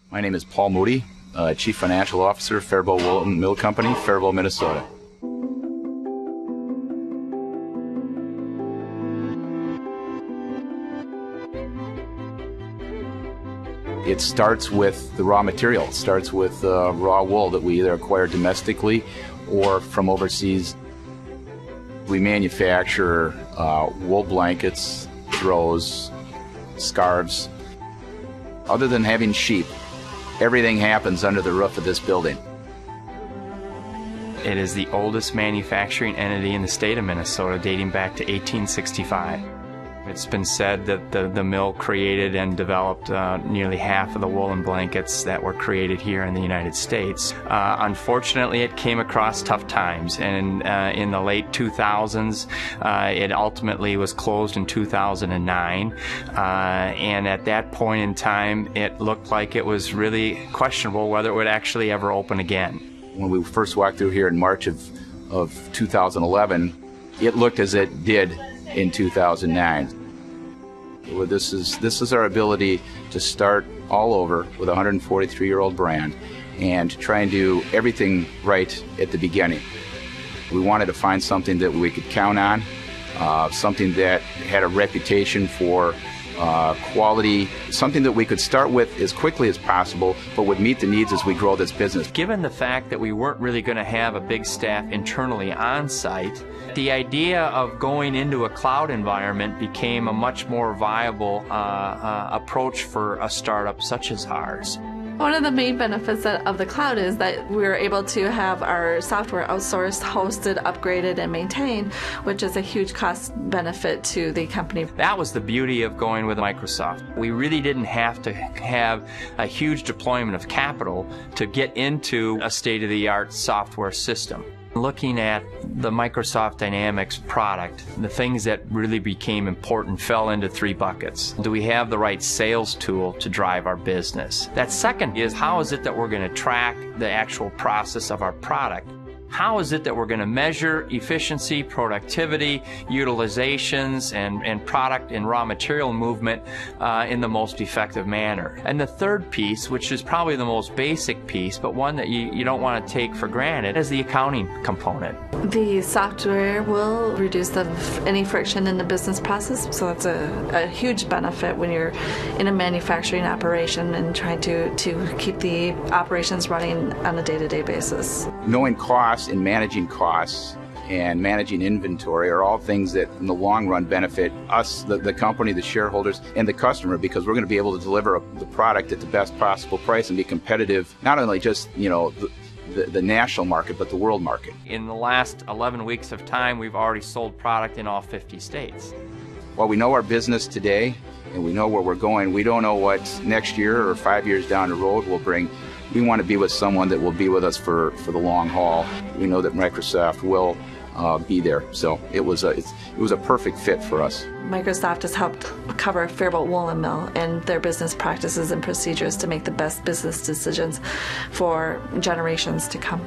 My name is Paul Moody, Chief Financial Officer, Faribault Wool and Mill Company, Faribault, Minnesota. It starts with the raw material. It starts with raw wool that we either acquire domestically or from overseas. We manufacture wool blankets, throws, scarves. Other than having sheep, everything happens under the roof of this building. It is the oldest manufacturing entity in the state of Minnesota, dating back to 1865. It's been said that the mill created and developed nearly half of the woolen blankets that were created here in the United States. Unfortunately, it came across tough times, and in the late 2000s, it ultimately was closed in 2009. And at that point in time, it looked like it was really questionable whether it would actually ever open again. When we first walked through here in March of 2011, it looked as it did in 2009. This is our ability to start all over with a 143-year-old brand and try and do everything right at the beginning. We wanted to find something that we could count on, something that had a reputation for quality, something that we could start with as quickly as possible, but would meet the needs as we grow this business. Given the fact that we weren't really going to have a big staff internally on site, the idea of going into a cloud environment became a much more viable approach for a startup such as ours. One of the main benefits of the cloud is that we're able to have our software outsourced, hosted, upgraded, and maintained, which is a huge cost benefit to the company. That was the beauty of going with Microsoft. We really didn't have to have a huge deployment of capital to get into a state-of-the-art software system. Looking at the Microsoft Dynamics product, the things that really became important fell into three buckets. Do we have the right sales tool to drive our business? That second is, how is it that we're going to track the actual process of our product? How is it that we're going to measure efficiency, productivity, utilizations, and product and raw material movement in the most effective manner? And the third piece, which is probably the most basic piece, but one that you don't want to take for granted, is the accounting component. The software will reduce any friction in the business process, so that's a huge benefit when you're in a manufacturing operation and trying to keep the operations running on a day-to-day basis. Knowing costs and managing costs and managing inventory are all things that in the long run benefit us, the company, the shareholders, and the customer, because we're going to be able to deliver the product at the best possible price and be competitive, not only just, the national market, but the world market. In the last 11 weeks of time, we've already sold product in all 50 states. While we know our business today and we know where we're going, we don't know what next year or 5 years down the road will bring. We want to be with someone that will be with us for the long haul. We know that Microsoft will be there, so it was a perfect fit for us. Microsoft has helped cover Faribault Wool and Mill and their business practices and procedures to make the best business decisions for generations to come.